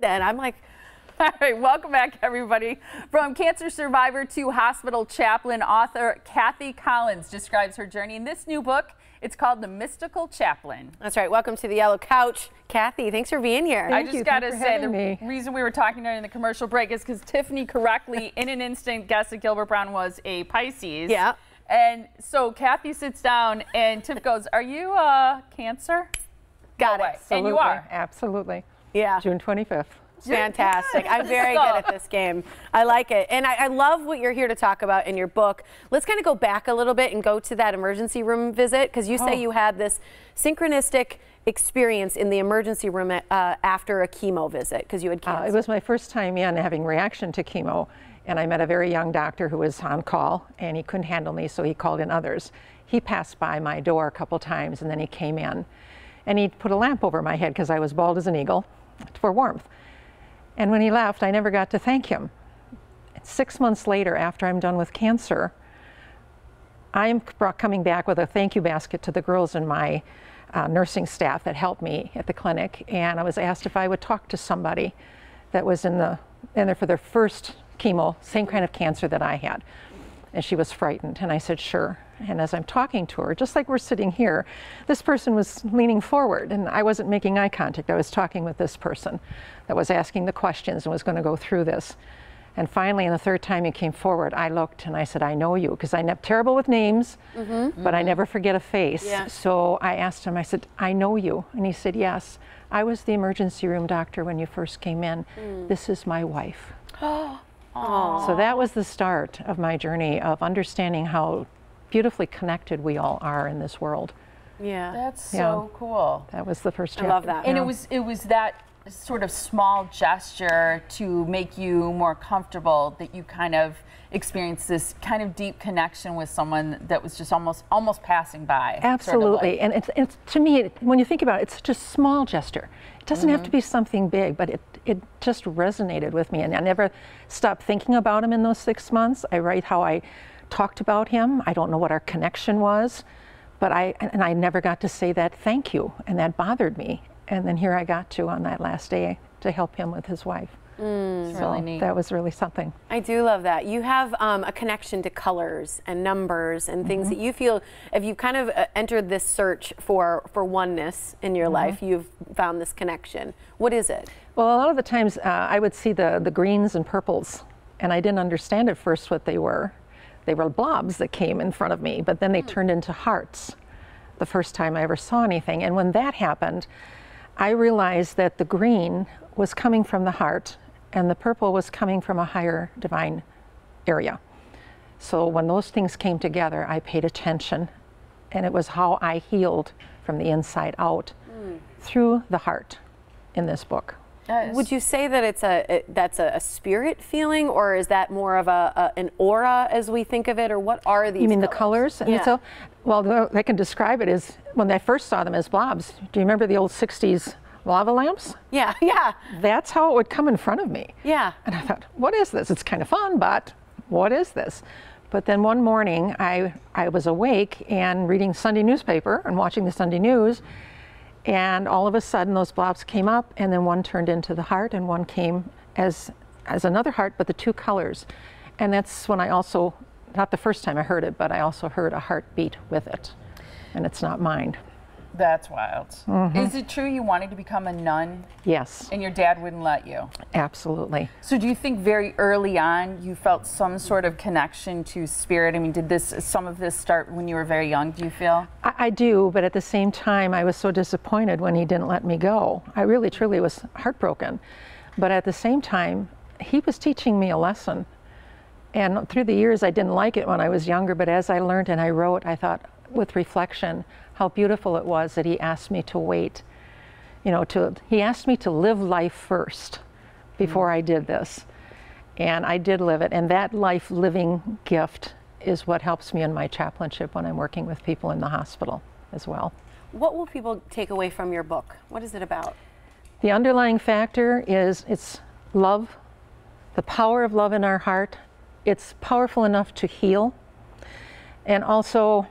then. I'm like, all right, welcome back, everybody. From cancer survivor to hospital chaplain, author Kathy Collins describes her journey in this new book. It's called The Mystical Chaplain. That's right. Welcome to the Yellow Couch. Kathy, thanks for being here. I just got to say, the reason we were talking during the commercial break is because Tiffany correctly, in an instant, guessed that Gilbert Brown was a Pisces. Yeah. And so Kathy sits down and Tiff goes, are you Cancer? Got it. Absolutely. And you are. Absolutely. Yeah. June 25th. Fantastic. I'm very good at this game. I like it. And I love what you're here to talk about in your book. Let's kind of go back a little bit and go to that emergency room visit, because you say you had this synchronistic experience in the emergency room after a chemo visit, because you had cancer. It was my first time in having reaction to chemo, and I met a very young doctor who was on call, and he couldn't handle me, so he called in others. He passed by my door a couple times, and then he came in, and he put a lamp over my head because I was bald as an eagle for warmth. And when he left, I never got to thank him. 6 months later, after I'm done with cancer, I'm coming back with a thank you basket to the girls in my nursing staff that helped me at the clinic, and I was asked if I would talk to somebody that was in there for their first chemo, same kind of cancer that I had. And she was frightened, and I said, sure. And as I'm talking to her, just like we're sitting here, this person was leaning forward, and I wasn't making eye contact. I was talking with this person that was asking the questions and was going to go through this. And finally, in the third time he came forward, I looked and I said, I know you, because I'm terrible with names, but I never forget a face. Yeah. So I asked him, I said, I know you. And he said, yes, I was the emergency room doctor when you first came in. This is my wife. So that was the start of my journey of understanding how beautifully connected we all are in this world. Yeah. That's so cool. That was the first I chapter. love that. And it was that sort of small gesture to make you more comfortable that you kind of experienced this kind of deep connection with someone that was just almost passing by. Absolutely. Sort of like. And it's to me, when you think about it, it's such a small gesture. It doesn't have to be something big, but it just resonated with me. And I never stopped thinking about him in those 6 months. I write how I talked about him. I don't know what our connection was, but I never got to say that thank you, and that bothered me. And then here I got to on that last day to help him with his wife. It's So really neat. that was really something. I do love that. You have a connection to colors and numbers and things that you feel, if you kind of entered this search for oneness in your life, you've found this connection. What is it? Well, a lot of the times I would see the greens and purples, and I didn't understand at first what they were. They were blobs that came in front of me, but then they turned into hearts the first time I ever saw anything. And when that happened, I realized that the green was coming from the heart and the purple was coming from a higher divine area. So when those things came together, I paid attention, and it was how I healed from the inside out through the heart in this book. Would you say that that's a spirit feeling, or is that more of an aura as we think of it, or what are these? You mean colors? the colors? And Yeah. so, well, they can describe it as, when I first saw them as blobs, do you remember the old 60s lava lamps? Yeah, yeah, That's how it would come in front of me. yeah. And I thought, what is this? It's kind of fun, but what is this? But then one morning I was awake and reading Sunday newspaper and watching the Sunday news, and all of a sudden those blobs came up, and then one turned into the heart and one came as another heart, but the two colors. And that's when I also, not the first time I heard it, but I also heard a heartbeat with it. And it's not mine. That's wild. Is it true you wanted to become a nun Yes, and your dad wouldn't let you? absolutely. So do you think very early on you felt some sort of connection to spirit? I mean, did some of this start when you were very young, do you feel? I do, but at the same time, I was so disappointed when he didn't let me go. I really, truly was heartbroken. But at the same time, he was teaching me a lesson. And through the years, I didn't like it when I was younger, but as I learned and I wrote, I thought, with reflection, how beautiful it was that he asked me to wait. You know, he asked me to live life first before I did this. And I did live it. And that life living gift is what helps me in my chaplainship when I'm working with people in the hospital as well. What will people take away from your book? What is it about? The underlying factor is it's love, the power of love in our heart. It's powerful enough to heal, and also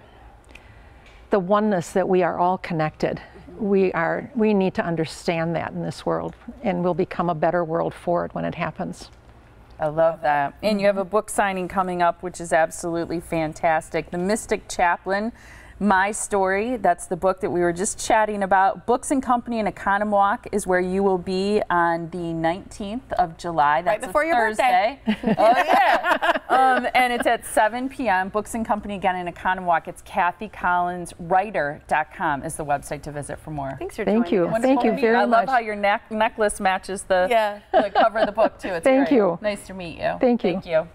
the oneness that we are all connected. we need to understand that in this world, and we'll become a better world for it when it happens. I love that. And you have a book signing coming up, which is absolutely fantastic. The Mystic Chaplain, My Story. That's the book that we were just chatting about. Books and Company in Economwalk is where you will be on the 19th of July. That's right before your Thursday. Oh, yeah. And it's at 7 p.m. Books and Company again in Economwalk. It's KathyCollinsWriter.com is the website to visit for more. Thanks for Thank you. joining us. Thank you very much. I love how your necklace matches the cover of the book, too. It's Thank great. you. Nice to meet you. Thank you. Thank you.